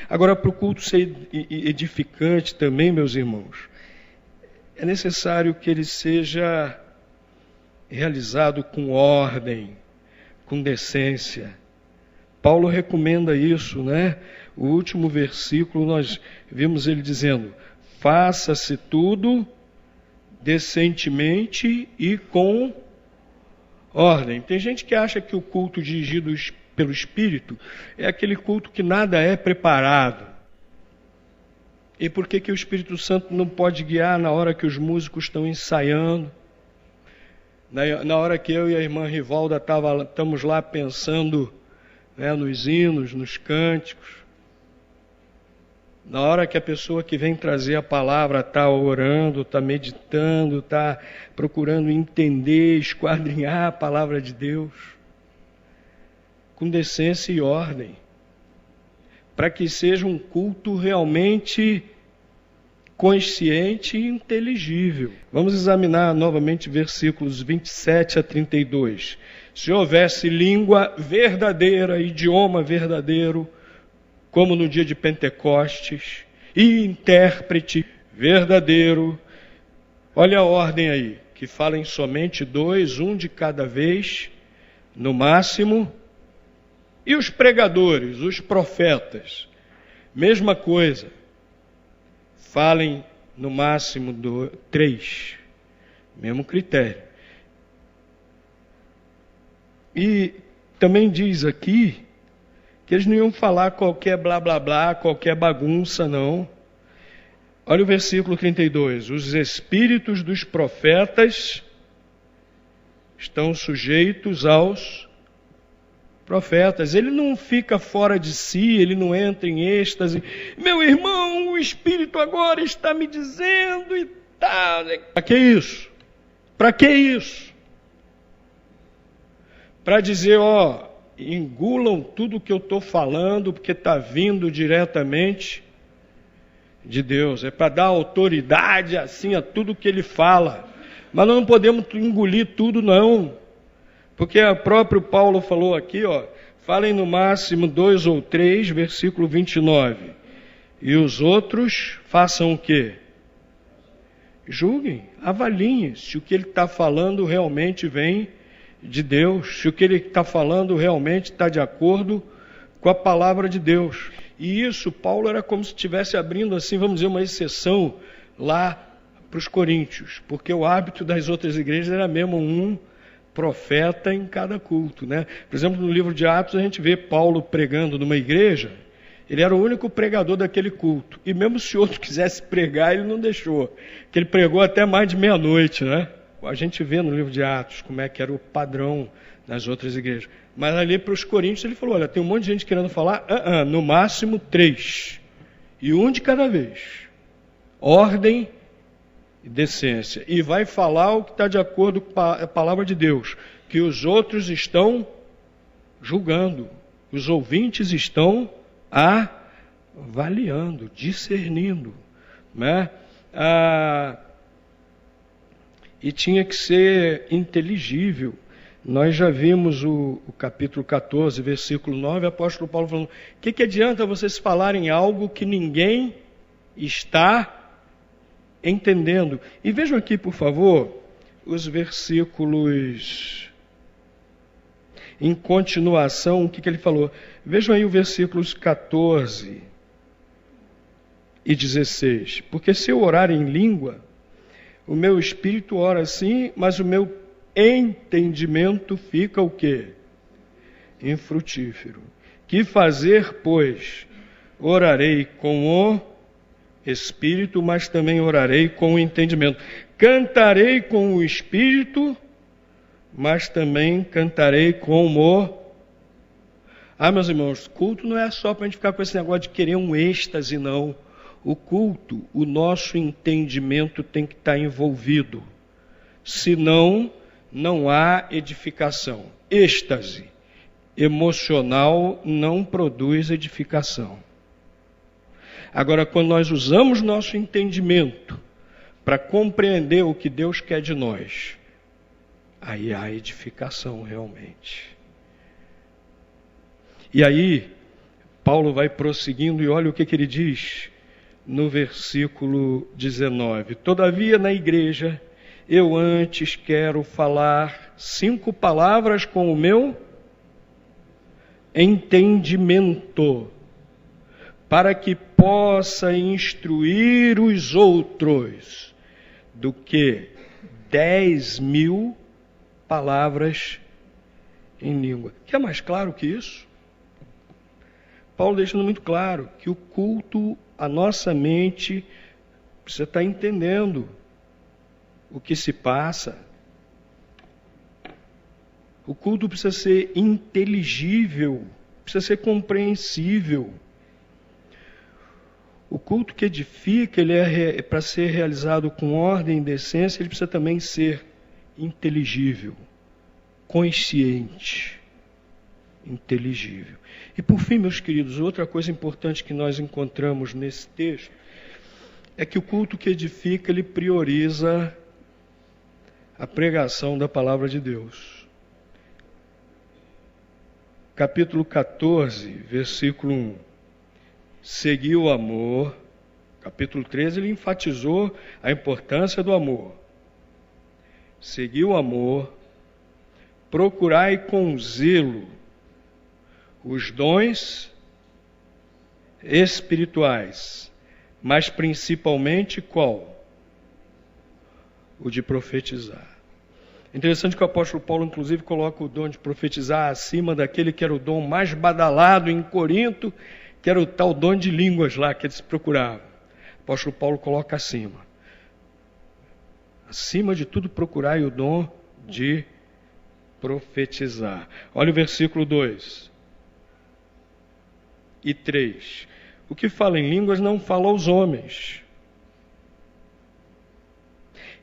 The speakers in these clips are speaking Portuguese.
Agora, para o culto ser edificante também, meus irmãos, é necessário que ele seja realizado com ordem, com decência. Paulo recomenda isso, né? O último versículo nós vimos ele dizendo: faça-se tudo decentemente e com ordem. Tem gente que acha que o culto dirigido pelo Espírito é aquele culto que nada é preparado. E por que o Espírito Santo não pode guiar na hora que os músicos estão ensaiando? Na hora que eu e a irmã Rivalda estamos lá pensando, né, nos hinos, nos cânticos. Na hora que a pessoa que vem trazer a palavra está orando, está meditando, está procurando entender, esquadrinhar a palavra de Deus, com decência e ordem, para que seja um culto realmente consciente e inteligível. Vamos examinar novamente versículos 27 a 32. Se houvesse língua verdadeira, idioma verdadeiro, como no dia de Pentecostes, e intérprete verdadeiro, olha a ordem aí, que falem somente 2, um de cada vez, no máximo, e os pregadores, os profetas, mesma coisa, falem no máximo 3, mesmo critério. E também diz aqui que eles não iam falar qualquer blá blá blá, qualquer bagunça, não. Olha o versículo 32. Os espíritos dos profetas estão sujeitos aos profetas. Ele não fica fora de si, ele não entra em êxtase. Meu irmão, o Espírito agora está me dizendo e tal. Para que isso? Para que isso? Para dizer, engulam tudo que eu estou falando, porque está vindo diretamente de Deus. É para dar autoridade assim a tudo que ele fala. Mas nós não podemos engolir tudo, não. Porque o próprio Paulo falou aqui, falem no máximo 2 ou 3, versículo 29. E os outros façam o quê? Julguem, avaliem se o que ele está falando realmente vem de Deus, se o que ele está falando realmente está de acordo com a palavra de Deus. E isso, Paulo era como se estivesse abrindo, assim, vamos dizer, uma exceção lá para os coríntios, porque o hábito das outras igrejas era mesmo um profeta em cada culto, né? Por exemplo, no livro de Atos a gente vê Paulo pregando numa igreja, ele era o único pregador daquele culto, e mesmo se outro quisesse pregar, ele não deixou, que ele pregou até mais de meia-noite, né? A gente vê no livro de Atos como é que era o padrão nas outras igrejas. Mas ali para os coríntios ele falou, olha, tem um monte de gente querendo falar, no máximo 3, e um de cada vez. Ordem e decência. E vai falar o que está de acordo com a palavra de Deus, que os outros estão julgando, os ouvintes estão avaliando, discernindo, né? E tinha que ser inteligível. Nós já vimos o capítulo 14, versículo 9, o apóstolo Paulo falando, o que adianta vocês falarem algo que ninguém está entendendo? E vejam aqui, por favor, os versículos em continuação, o que ele falou. Vejam aí os versículos 14 e 16. Porque se eu orar em língua, o meu espírito ora sim, mas o meu entendimento fica o quê? Infrutífero. Que fazer, pois? Orarei com o espírito, mas também orarei com o entendimento. Cantarei com o espírito, mas também cantarei com o... meus irmãos, culto não é só para a gente ficar com esse negócio de querer um êxtase, não. O culto, o nosso entendimento tem que estar envolvido. Senão, não há edificação. Êxtase emocional não produz edificação. Agora, quando nós usamos nosso entendimento para compreender o que Deus quer de nós, aí há edificação realmente. E aí, Paulo vai prosseguindo e olha o que ele diz no versículo 19. Todavia, na igreja, eu antes quero falar 5 palavras com o meu entendimento, para que possa instruir os outros, do que 10.000 palavras em língua. Quer mais claro que isso? Paulo deixando muito claro que o culto, a nossa mente, precisa estar entendendo o que se passa. O culto precisa ser inteligível, precisa ser compreensível. O culto que edifica, ele é para ser realizado com ordem e decência, ele precisa também ser inteligível, consciente, inteligível. E por fim, meus queridos, outra coisa importante que nós encontramos nesse texto é que o culto que edifica, ele prioriza a pregação da palavra de Deus. Capítulo 14, versículo 1. Segui o amor. Capítulo 13, ele enfatizou a importância do amor. Segui o amor, procurai com zelo os dons espirituais, mas principalmente qual? O de profetizar. Interessante que o apóstolo Paulo, inclusive, coloca o dom de profetizar acima daquele que era o dom mais badalado em Corinto, que era o tal dom de línguas lá que eles procuravam. O apóstolo Paulo coloca acima. Acima de tudo, procurai o dom de profetizar. Olha o versículo 2 e 3. O que fala em línguas não fala aos homens.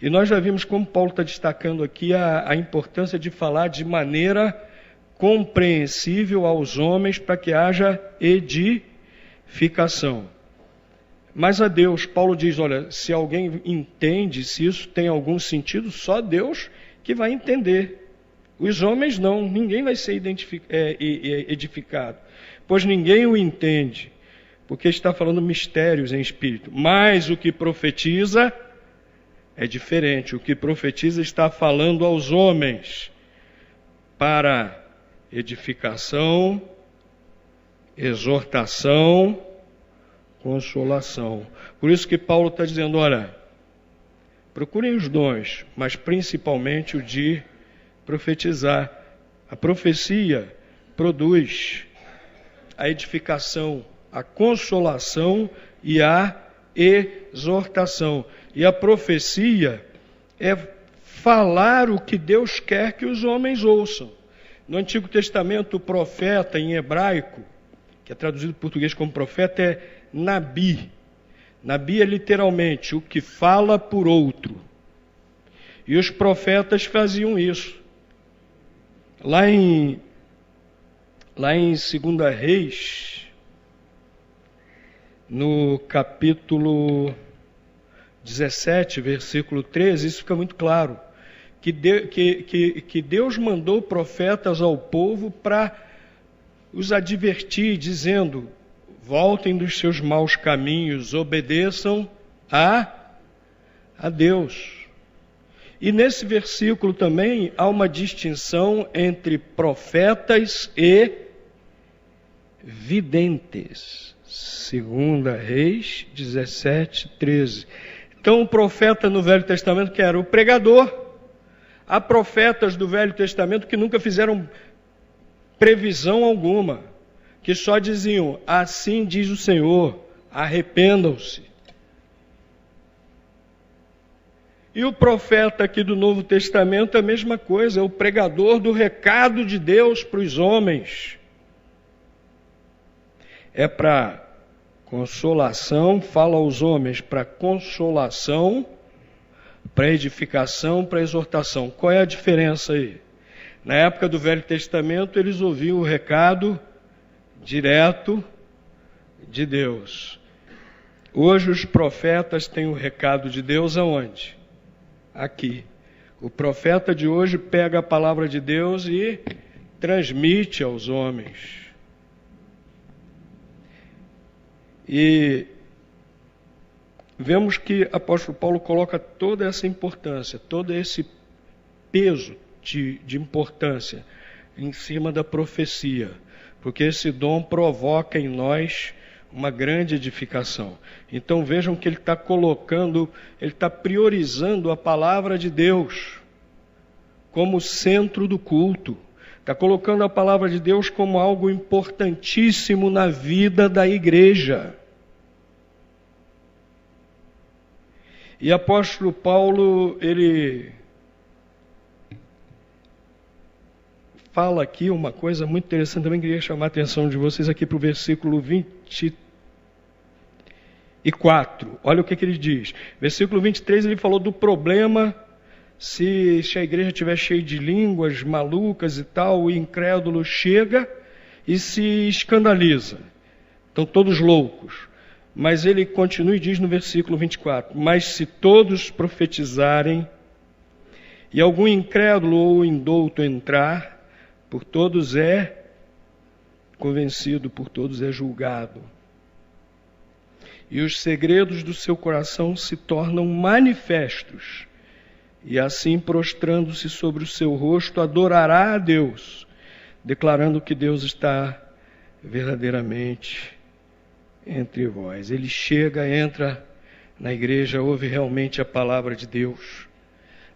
E nós já vimos como Paulo está destacando aqui a importância de falar de maneira compreensível aos homens para que haja edificação. Mas a Deus, Paulo diz, olha, se alguém entende, se isso tem algum sentido, só Deus que vai entender. Os homens não, ninguém vai ser edificado, pois ninguém o entende, porque está falando mistérios em espírito. Mas o que profetiza é diferente. O que profetiza está falando aos homens para edificação, exortação, consolação. Por isso que Paulo está dizendo, olha, procurem os dons, mas principalmente o de profetizar. A profecia produz a edificação, a consolação e a exortação. E a profecia é falar o que Deus quer que os homens ouçam. No Antigo Testamento, o profeta em hebraico, que é traduzido em português como profeta, é Nabi. Nabi é literalmente o que fala por outro. E os profetas faziam isso. Lá em 2 Reis, no capítulo 17, versículo 13, isso fica muito claro. Que Deus mandou profetas ao povo para os advertir, dizendo, voltem dos seus maus caminhos, obedeçam a Deus. E nesse versículo também há uma distinção entre profetas e videntes. 2 Reis 17, 13. Então o profeta no Velho Testamento que era o pregador. Há profetas do Velho Testamento que nunca fizeram previsão alguma, que só diziam, assim diz o Senhor, arrependam-se. E o profeta aqui do Novo Testamento é a mesma coisa, é o pregador do recado de Deus para os homens. É para consolação, fala aos homens para consolação, para edificação, para exortação. Qual é a diferença aí? Na época do Velho Testamento, eles ouviam o recado direto de Deus. Hoje os profetas têm o recado de Deus aonde? Aqui. O profeta de hoje pega a palavra de Deus e transmite aos homens. E vemos que o apóstolo Paulo coloca toda essa importância, todo esse peso de importância em cima da profecia, porque esse dom provoca em nós uma grande edificação. Então vejam que ele está colocando, ele está priorizando a palavra de Deus como centro do culto. Está colocando a palavra de Deus como algo importantíssimo na vida da igreja. E apóstolo Paulo, ele fala aqui uma coisa muito interessante, também queria chamar a atenção de vocês aqui para o versículo 24. Olha o que ele diz. Versículo 23, ele falou do problema se a igreja estiver cheia de línguas malucas e tal, o incrédulo chega e se escandaliza. Estão todos loucos. Mas ele continua e diz no versículo 24, mas se todos profetizarem e algum incrédulo ou indouto entrar, por todos é convencido, por todos é julgado. E os segredos do seu coração se tornam manifestos. E assim, prostrando-se sobre o seu rosto, adorará a Deus, declarando que Deus está verdadeiramente entre vós. Ele chega, entra na igreja, ouve realmente a palavra de Deus.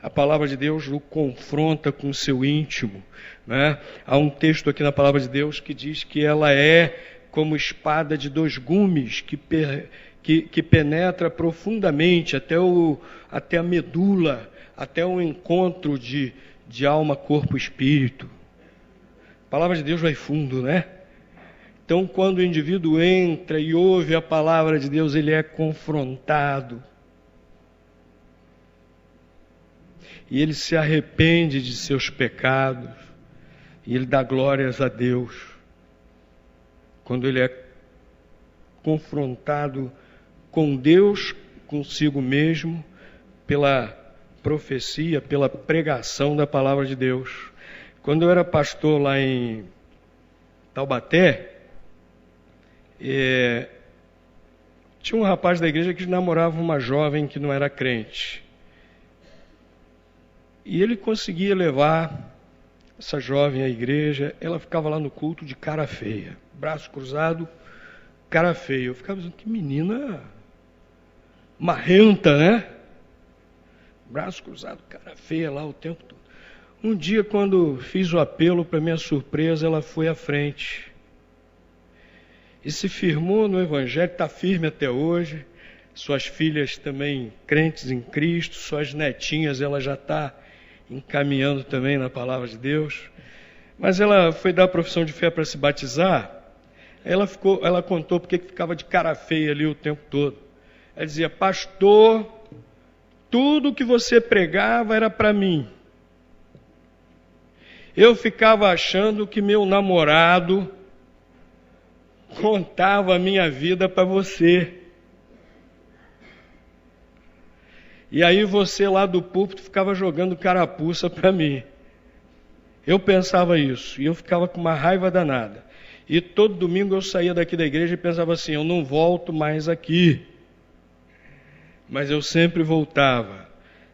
A palavra de Deus o confronta com o seu íntimo, né? Há um texto aqui na palavra de Deus que diz que ela é como espada de dois gumes, que penetra profundamente até a medula, até o encontro de alma, corpo e espírito. A palavra de Deus vai fundo, né? Então, quando o indivíduo entra e ouve a palavra de Deus, ele é confrontado. E ele se arrepende de seus pecados. E ele dá glórias a Deus. Quando ele é confrontado com Deus, consigo mesmo, pela profecia, pela pregação da palavra de Deus. Quando eu era pastor lá em Taubaté, tinha um rapaz da igreja que namorava uma jovem que não era crente. E ele conseguia levar essa jovem à igreja, ela ficava lá no culto de cara feia, braço cruzado, cara feia. Eu ficava dizendo, que menina marrenta, né? Braço cruzado, cara feia lá o tempo todo. Um dia, quando fiz o apelo, para minha surpresa, ela foi à frente. E se firmou no Evangelho, está firme até hoje. Suas filhas também crentes em Cristo, suas netinhas, ela já está encaminhando também na palavra de Deus. Mas ela foi dar a profissão de fé para se batizar. Ela contou porque ficava de cara feia ali o tempo todo. Ela dizia, pastor, tudo que você pregava era para mim. Eu ficava achando que meu namorado contava a minha vida para você. E aí você lá do púlpito ficava jogando carapuça para mim. Eu pensava isso, e eu ficava com uma raiva danada. E todo domingo eu saía daqui da igreja e pensava assim, eu não volto mais aqui. Mas eu sempre voltava.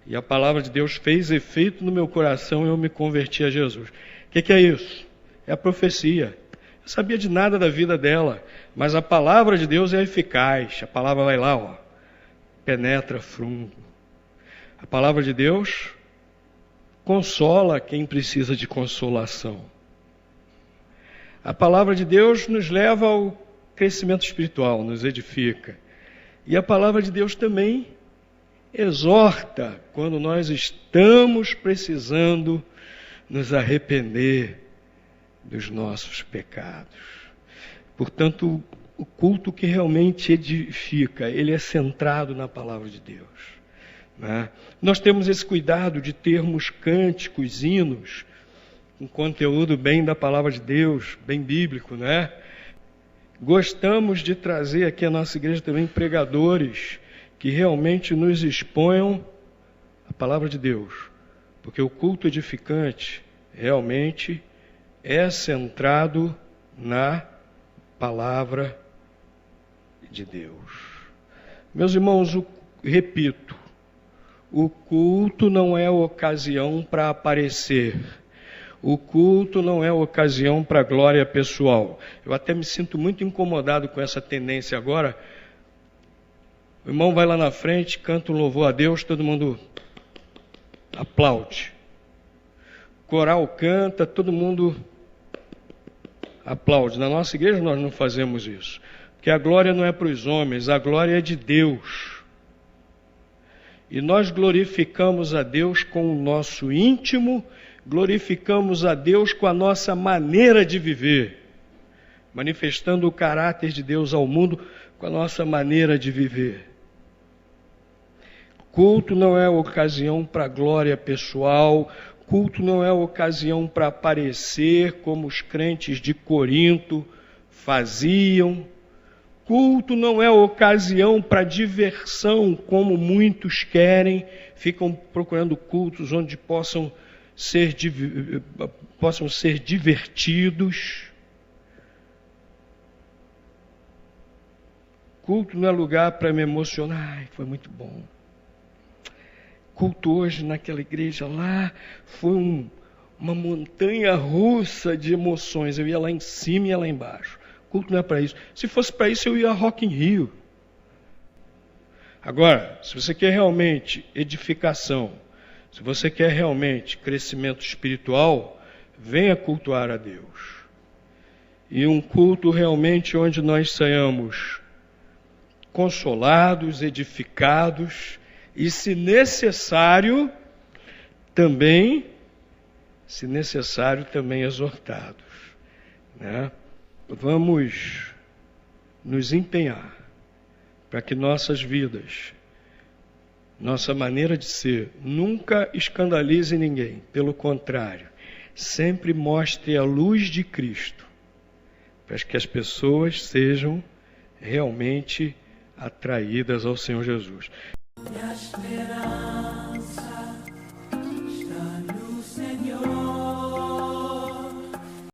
E a palavra de Deus fez efeito no meu coração e eu me converti a Jesus. O que é isso? É a profecia. Eu sabia de nada da vida dela, mas a palavra de Deus é eficaz. A palavra vai lá, ó, penetra fundo. A palavra de Deus consola quem precisa de consolação. A palavra de Deus nos leva ao crescimento espiritual, nos edifica. E a palavra de Deus também exorta quando nós estamos precisando nos arrepender dos nossos pecados. Portanto, o culto que realmente edifica, ele é centrado na palavra de Deus. Né? Nós temos esse cuidado de termos cânticos, hinos, um conteúdo bem da palavra de Deus, bem bíblico, né? Gostamos de trazer aqui à nossa igreja também pregadores que realmente nos exponham a palavra de Deus, porque o culto edificante realmente é centrado na palavra de Deus. Meus irmãos, repito, o culto não é ocasião para aparecer. O culto não é ocasião para glória pessoal. Eu até me sinto muito incomodado com essa tendência agora. O irmão vai lá na frente, canta um louvor a Deus, todo mundo aplaude. Coral canta, todo mundo aplaude. Na nossa igreja nós não fazemos isso. Porque a glória não é para os homens, a glória é de Deus. E nós glorificamos a Deus com o nosso íntimo, glorificamos a Deus com a nossa maneira de viver, manifestando o caráter de Deus ao mundo com a nossa maneira de viver. Culto não é ocasião para glória pessoal, culto não é ocasião para aparecer como os crentes de Corinto faziam. Culto não é ocasião para diversão, como muitos querem, ficam procurando cultos onde possam ser divertidos. Culto não é lugar para me emocionar. Ai, foi muito bom. Culto hoje naquela igreja lá foi uma montanha russa de emoções. Eu ia lá em cima e ia lá embaixo. Culto não é para isso. Se fosse para isso, eu ia a Rock in Rio. Agora, se você quer realmente edificação, se você quer realmente crescimento espiritual, venha cultuar a Deus. E um culto realmente onde nós saiamos consolados, edificados e, se necessário, também exortados, né? Vamos nos empenhar para que nossas vidas, nossa maneira de ser, nunca escandalize ninguém. Pelo contrário, sempre mostre a luz de Cristo, para que as pessoas sejam realmente atraídas ao Senhor Jesus.